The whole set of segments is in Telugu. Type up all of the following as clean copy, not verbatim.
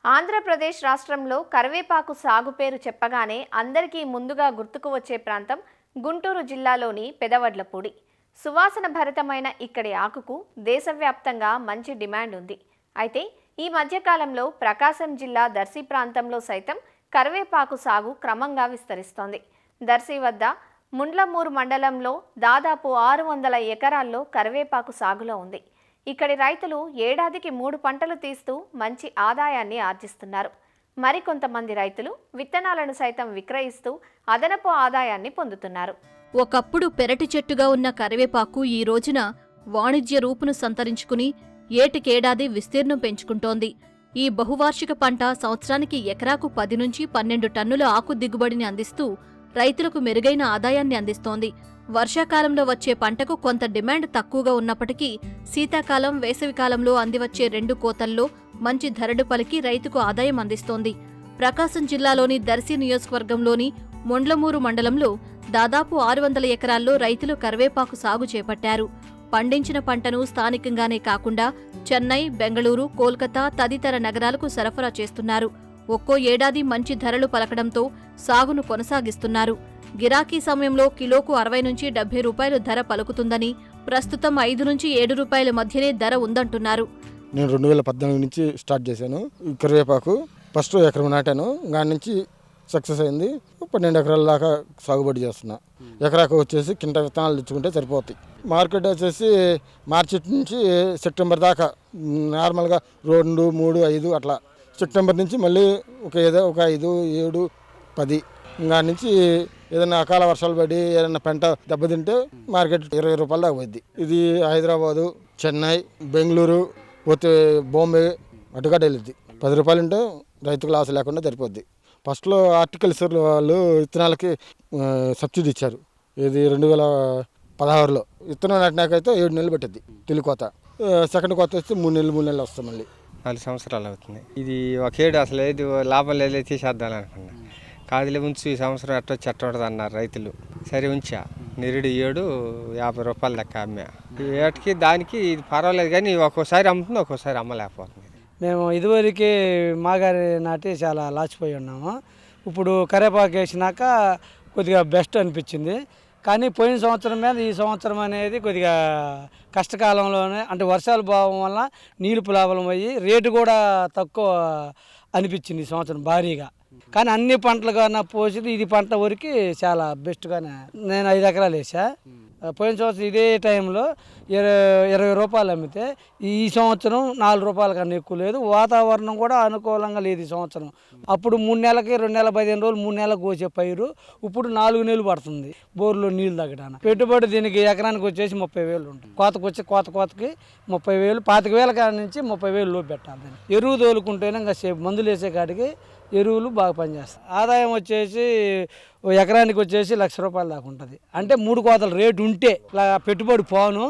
ఆంధ్రప్రదేశ్ రాష్ట్రంలో కరివేపాకు సాగు పేరు చెప్పగానే అందరికీ ముందుగా గుర్తుకు వచ్చే ప్రాంతం గుంటూరు జిల్లాలోని పెదవడ్లపూడి. సువాసన భరితమైన ఇక్కడి ఆకుకు దేశవ్యాప్తంగా మంచి డిమాండ్ ఉంది. అయితే ఈ మధ్యకాలంలో ప్రకాశం జిల్లా దర్శి ప్రాంతంలో సైతం కరివేపాకు సాగు క్రమంగా విస్తరిస్తోంది. దర్శి వద్ద ముండ్లమూరు మండలంలో దాదాపు 600 ఎకరాల్లో కరివేపాకు సాగులో ఉంది. ఇక్కడి రైతులు ఏడాదికి 3 పంటలు తీస్తూ మంచి ఆదాయాన్ని ఆర్జిస్తున్నారు. మరికొంతమంది రైతులు విత్తనాలను సైతం విక్రయిస్తూ అదనపు ఆదాయాన్ని పొందుతున్నారు. ఒకప్పుడు పెరటి చెట్టుగా ఉన్న కరివేపాకు ఈ రోజున వాణిజ్య రూపును సంతరించుకుని ఏటికేడాది విస్తీర్ణం పెంచుకుంటోంది. ఈ బహువార్షిక పంట సంవత్సరానికి ఎకరాకు 10 నుంచి 12 టన్నుల ఆకు దిగుబడిని అందిస్తూ రైతులకు మెరుగైన ఆదాయాన్ని అందిస్తోంది. వర్షాకాలంలో వచ్చే పంటకు కొంత డిమాండ్ తక్కువగా ఉన్నప్పటికీ శీతాకాలం, వేసవికాలంలో అందివచ్చే 2 కోతల్లో మంచి ధరడు పలికి రైతుకు ఆదాయం అందిస్తోంది. ప్రకాశం జిల్లాలోని దర్శి నియోజకవర్గంలోని ముండ్లమూరు మండలంలో దాదాపు 600 ఎకరాల్లో రైతులు కరివేపాకు సాగు చేపట్టారు. పండించిన పంటను స్థానికంగానే కాకుండా చెన్నై, బెంగళూరు, కోల్కతా తదితర నగరాలకు సరఫరా చేస్తున్నారు. ఒక్కో ఏడాది మంచి ధరలు పలకడంతో సాగును కొనసాగిస్తున్నారు. గిరాకీ సమయంలో కిలోకు 60 నుంచి 70 రూపాయలు ధర పలుకుతుందని, ప్రస్తుతం 5 నుంచి 7 రూపాయల మధ్యనే ధర ఉందంటున్నారు. నేను 2014 నుంచి స్టార్ట్ చేశాను కరివేపాకు. ఫస్ట్ ఎకరం నాటాను, దాని నుంచి సక్సెస్ అయింది. 12 ఎకరాల దాకా సాగుబడి చేస్తున్నా. ఎకరాకు వచ్చేసి కింట విత్తనాలు తెచ్చుకుంటే సరిపోతాయి. మార్కెట్ వచ్చేసి మార్చి నుంచి సెప్టెంబర్ దాకా నార్మల్గా 2, 3, 5 అట్లా. సెప్టెంబర్ నుంచి మళ్ళీ ఒక 5, 7, 10 దాని నుంచి ఏదైనా అకాల వర్షాలు పడి ఏదైనా పంట దెబ్బతింటే మార్కెట్ 20 రూపాయల దాకా పోద్ది. ఇది హైదరాబాదు, చెన్నై, బెంగళూరు, పోతే బాంబే అటుగా వెళ్ళిద్ది. 10 రూపాయలు ఉంటే రైతుకు లాస్ లేకుండా సరిపోద్ది. ఫస్ట్లో హార్టికల్చర్ వాళ్ళు విత్తనాలకి సబ్సిడీ ఇచ్చారు. ఇది 2016లో. విత్తనం నాటినాకైతే 7 నెలలు పెట్టిద్ది తొలి కోత. సెకండ్ కోత వస్తే 3 నెలలు వస్తాం. మళ్ళీ 4 సంవత్సరాలు అవుతుంది. ఇది ఒకేడు అసలు ఏది లాభం లేదు, తీసేద్దాం అనుకున్నా. కాదులే ఉంచు, ఈ సంవత్సరం ఎట్టొచ్చి ఎట్టొడదు అన్నారు రైతులు. సరే ఉంచా. నిరుడు 50 రూపాయల లెక్క అమ్మా. ఏటికి దానికి ఇది పర్వాలేదు, కానీ ఒక్కోసారి అమ్ముతుంది, ఒక్కోసారి అమ్మలేకపోతుంది. మేము ఇదివరకు మాగారి నాటి చాలా లాచిపోయి ఉన్నాము. ఇప్పుడు కరివేపాకు వేసినాక కొద్దిగా బెస్ట్ అనిపించింది. కానీ పోయిన సంవత్సరం మీద ఈ సంవత్సరం అనేది కొద్దిగా కష్టకాలంలోనే, అంటే వర్షాల భావం వల్ల నీళ్ళు ప్రాబ్లం అయ్యి రేటు కూడా తక్కువ అనిపించింది ఈ సంవత్సరం భారీగా. కానీ అన్ని పంటలు కన్నా పోసింది ఇది పంట వరకు చాలా బెస్ట్గానే. నేను 5 ఎకరాలు వేసా. పోయిన సంవత్సరం ఇదే టైంలో 20 రూపాయలు అమ్మితే ఈ సంవత్సరం 4 రూపాయల కన్నా ఎక్కువ లేదు. వాతావరణం కూడా అనుకూలంగా లేదు ఈ సంవత్సరం. అప్పుడు 3 నెలలకి 2 నెలల 15 రోజులు 3 నెలలకు కోసే పైరు ఇప్పుడు 4 నెలలు పడుతుంది బోర్లో నీళ్ళు తగ్గడానికి. పెట్టుబడి దీనికి ఎకరానికి వచ్చేసి 30,000 ఉంటుంది. కోతకి 30,000, 25,000 కాడ నుంచి 30,000 లోపు పెట్టాలి. ఎరువు తోలుకుంటేనే ఇంకా సేపు మందులు వేసే కాడికి ఎరువులు బాగా పనిచేస్తాయి. ఆదాయం వచ్చేసి ఎకరానికి వచ్చేసి 1,00,000 రూపాయల దాకా ఉంటుంది. అంటే 3 కోతల రేటు ఉంటే పెట్టుబడి పోను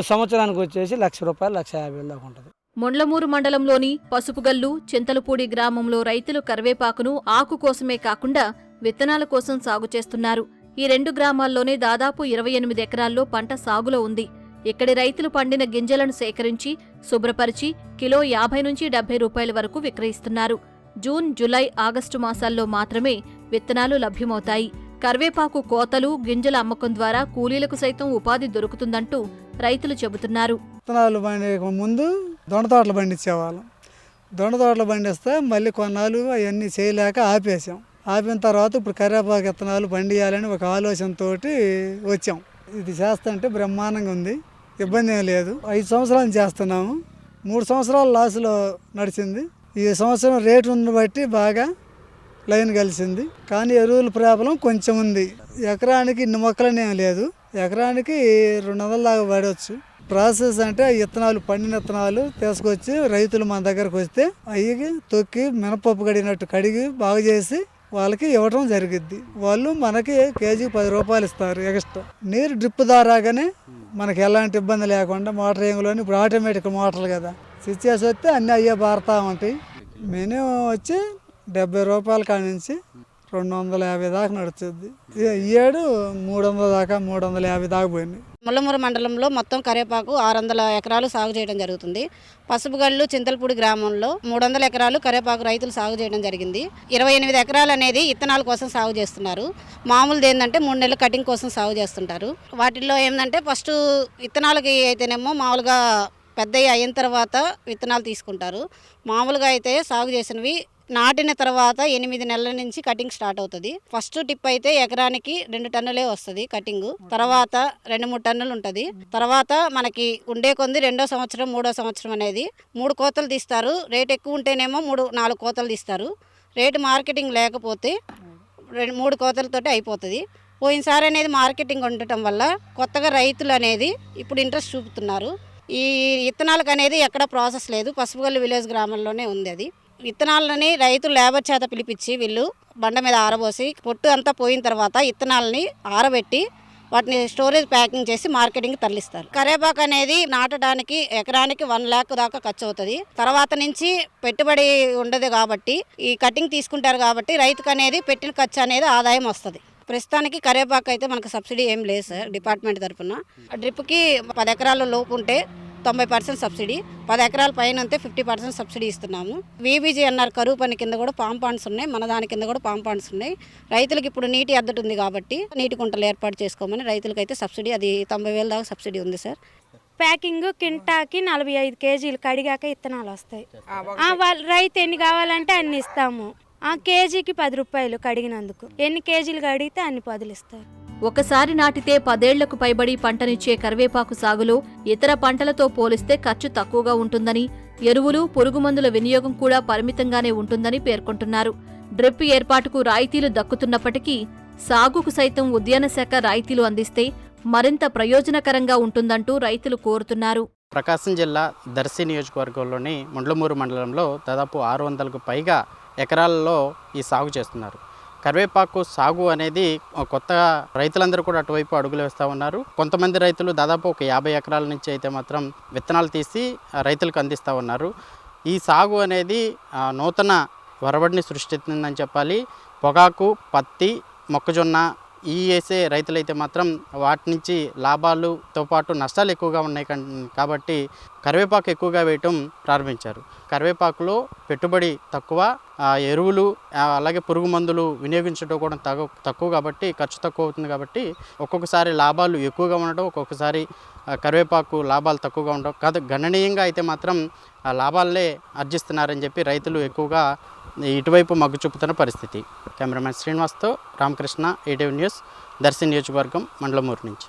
సంవత్సరానికి వచ్చేసి 1,00,000 రూపాయలు, 1,50,000 దాకా ఉంటుంది. ముండ్లమూరు మండలంలోని పసుపుగల్లు, చింతలపూడి గ్రామంలో రైతులు కరివేపాకును ఆకు కోసమే కాకుండా విత్తనాల కోసం సాగు చేస్తున్నారు. ఈ 2 గ్రామాల్లోనే దాదాపు 28 ఎకరాల్లో పంట సాగులో ఉంది. ఇక్కడి రైతులు పండిన గింజలను సేకరించి శుభ్రపరిచి కిలో 50 నుంచి 70 రూపాయల వరకు విక్రయిస్తున్నారు. జూన్, జులై, ఆగస్టు మాసాల్లో మాత్రమే విత్తనాలు లభ్యమవుతాయి. కరివేపాకు కోతలు, గింజల అమ్మకం ద్వారా కూలీలకు సైతం ఉపాధి దొరుకుతుందంటూ రైతులు చెబుతున్నారు. విత్తనాలు పండే ముందు దొండ తోటలు పండించేవాళ్ళం. దొండ తోటలు పండిస్తే మళ్ళీ కొన్నాళ్ళు అవన్నీ చేయలేక ఆపేసాం. ఆపిన తర్వాత ఇప్పుడు కరివేపాకు విత్తనాలు పండియాలని ఒక ఆలోచనతో వచ్చాం. ఇది చేస్తుంటే బ్రహ్మాండంగా ఉంది, ఇబ్బంది ఏం లేదు. 5 సంవత్సరాలు చేస్తున్నాము. 3 సంవత్సరాలు లాసులో నడిచింది. ఈ సంవత్సరం రేటును బట్టి బాగా లైన్ కలిసింది. కానీ ఎరువుల ప్రాబ్లం కొంచెం ఉంది. ఎకరానికి ఇన్ని మొక్కలనేం లేదు, ఎకరానికి 200 దాకా పడవచ్చు. ప్రాసెస్ అంటే విత్తనాలు, పండిన విత్తనాలు తీసుకొచ్చి రైతులు మన దగ్గరకు వస్తే అవి తొక్కి మినపప్పు కడిగినట్టు కడిగి బాగు చేసి వాళ్ళకి ఇవ్వడం జరిగిద్ది. వాళ్ళు మనకి కేజీకి 10 రూపాయలు ఇస్తారు ఎక్స్ట్రా. నీరు డ్రిప్ ద్వారాగానే మనకి ఎలాంటి ఇబ్బంది లేకుండా మోటార్ ఏంగులోని ఇప్పుడు ఆటోమేటిక్ మోటార్లు కదా, స్విచ్ చేసి వస్తే అన్నీ అయ్యే బారుతూ ఉంటాయి. మినిమం వచ్చి 70 రూపాయల కాడ నుంచి 250 దాకా నడుస్తుంది. ఈ ఏడు 300 దాకా 350 దాకా పోయినాయి. ముల్లమూరు మండలంలో మొత్తం కరివేపాకు 600 ఎకరాలు సాగు చేయడం జరుగుతుంది. పసుపుగళ్ళు చింతలపూడి గ్రామంలో 300 ఎకరాలు కరివేపాకు రైతులు సాగు చేయడం జరిగింది. 28 ఎకరాలు అనేది ఇత్తనాల కోసం సాగు చేస్తున్నారు. మామూలుది ఏంటంటే 3 నెలల కటింగ్ కోసం సాగు చేస్తుంటారు. వాటిల్లో ఏంటంటే ఫస్ట్ విత్తనాలకి అయితేనేమో మామూలుగా పెద్దవి అయిన తర్వాత విత్తనాలు తీసుకుంటారు. మామూలుగా అయితే సాగు చేసినవి నాటిన తర్వాత 8 నెలల నుంచి కటింగ్ స్టార్ట్ అవుతుంది. ఫస్ట్ టిప్ అయితే ఎకరానికి 2 టన్నులే వస్తుంది కటింగ్. తర్వాత 2-3 టన్నులు ఉంటుంది. తర్వాత మనకి ఉండే కొంది 2వ సంవత్సరం 3వ సంవత్సరం అనేది 3 కోతలు తీస్తారు. రేట్ ఎక్కువ ఉంటేనేమో 3-4 కోతలు తీస్తారు. రేటు మార్కెటింగ్ లేకపోతే 3 కోతలతోటి అయిపోతుంది. పోయినసారి అనేది మార్కెటింగ్ ఉండటం వల్ల కొత్తగా రైతులు అనేది ఇప్పుడు ఇంట్రెస్ట్ చూపుతున్నారు. ఈ విత్తనాలకు అనేది ఎక్కడ ప్రాసెస్ లేదు. పసుపుగల్లి విలేజ్ గ్రామంలోనే ఉంది అది. విత్తనాలని రైతులు లేబర్ చేత పిలిపించి వీళ్ళు బండ మీద ఆరబోసి పొట్టు అంతా పోయిన తర్వాత విత్తనాలని ఆరబెట్టి వాటిని స్టోరేజ్ ప్యాకింగ్ చేసి మార్కెటింగ్ తరలిస్తారు. కరివేపాకు అనేది నాటడానికి ఎకరానికి 1 lakh దాకా ఖర్చు అవుతుంది. తర్వాత నుంచి పెట్టుబడి ఉండదు కాబట్టి ఈ కటింగ్ తీసుకుంటారు కాబట్టి రైతుకు అనేది పెట్టిన ఖర్చు అనేది ఆదాయం వస్తుంది. ప్రస్తుతానికి కరివేపాకు అయితే మనకు సబ్సిడీ ఏం లేదు సార్ డిపార్ట్మెంట్ తరఫున. డ్రిప్కి 10 ఎకరాల లోపు ఉంటే 90% సబ్సిడీ, 10 ఎకరాల పైన ఉంటే 50% సబ్సిడీ ఇస్తున్నాము. వీబీజీ అన్నారు కరువు పని కింద కూడా పామ్ పాండ్స్ ఉన్నాయి, మన దాని కింద కూడా పామ్ పాండ్స్ ఉన్నాయి. రైతులకు ఇప్పుడు నీటి ఎద్దటి ఉంది కాబట్టి నీటి కుంటలు ఏర్పాటు చేసుకోమని రైతులకైతే సబ్సిడీ అది 90,000 దాకా సబ్సిడీ ఉంది సార్. ప్యాకింగ్ కింటాకి 45 కేజీలు కడిగాక ఇత్తనాలు వస్తాయి. వాళ్ళు రైతు ఎన్ని కావాలంటే అన్ని ఇస్తాము. కేజీకి 10 రూపాయలు కడిగినందుకు. ఎన్ని కేజీలు కడిగితే అన్ని పదులు ఇస్తారు. ఒకసారి నాటితే 10 ఏళ్లకు పైబడి పంటనిచ్చే కరివేపాకు సాగులో ఇతర పంటలతో పోలిస్తే ఖర్చు తక్కువగా ఉంటుందని, ఎరువులు, పురుగుమందుల వినియోగం కూడా పరిమితంగానే ఉంటుందని పేర్కొంటున్నారు. డ్రిప్ ఏర్పాటుకు రాయితీలు దక్కుతున్నప్పటికీ సాగుకు సైతం ఉద్యాన శాఖ రాయితీలు అందిస్తే మరింత ప్రయోజనకరంగా ఉంటుందంటూ రైతులు కోరుతున్నారు. ప్రకాశం జిల్లా దర్శి నియోజకవర్గంలోని ముండ్లమూరు మండలంలో దాదాపు 600కు పైగా ఎకరాలలో ఈ సాగు చేస్తున్నారు. కరివేపాకు సాగు అనేది కొత్తగా రైతులందరూ కూడా అటువైపు అడుగులు వేస్తూ ఉన్నారు. కొంతమంది రైతులు దాదాపు ఒక 50 ఎకరాల నుంచి అయితే మాత్రం విత్తనాలు తీసి రైతులకు అందిస్తూ ఉన్నారు. ఈ సాగు అనేది నూతన వరబడిని సృష్టిస్తుందని చెప్పాలి. పొగాకు, పత్తి, మొక్కజొన్న ఈ వేసే రైతులైతే మాత్రం వాటి నుంచి లాభాలతో పాటు నష్టాలు ఎక్కువగా ఉన్నాయి కాబట్టి కరివేపాకు ఎక్కువగా వేయటం ప్రారంభించారు. కరివేపాకులో పెట్టుబడి తక్కువ, ఎరువులు అలాగే పురుగు మందులు వినియోగించడం కూడా తక్కువ కాబట్టి ఖర్చు తక్కువ అవుతుంది. కాబట్టి ఒక్కొక్కసారి లాభాలు ఎక్కువగా ఉండడం, ఒక్కొక్కసారి కరివేపాకు లాభాలు తక్కువగా ఉండడం కాదు, గణనీయంగా అయితే మాత్రం లాభాలే ఆర్జిస్తున్నారని చెప్పి రైతులు ఎక్కువగా ఇటువైపు మగ్గు చూపుతున్న పరిస్థితి. కెమెరామెన్ శ్రీనివాస్తో రామకృష్ణ, ఈటీవీ న్యూస్, దర్శి నియోజకవర్గం, మండలమూరు నుంచి.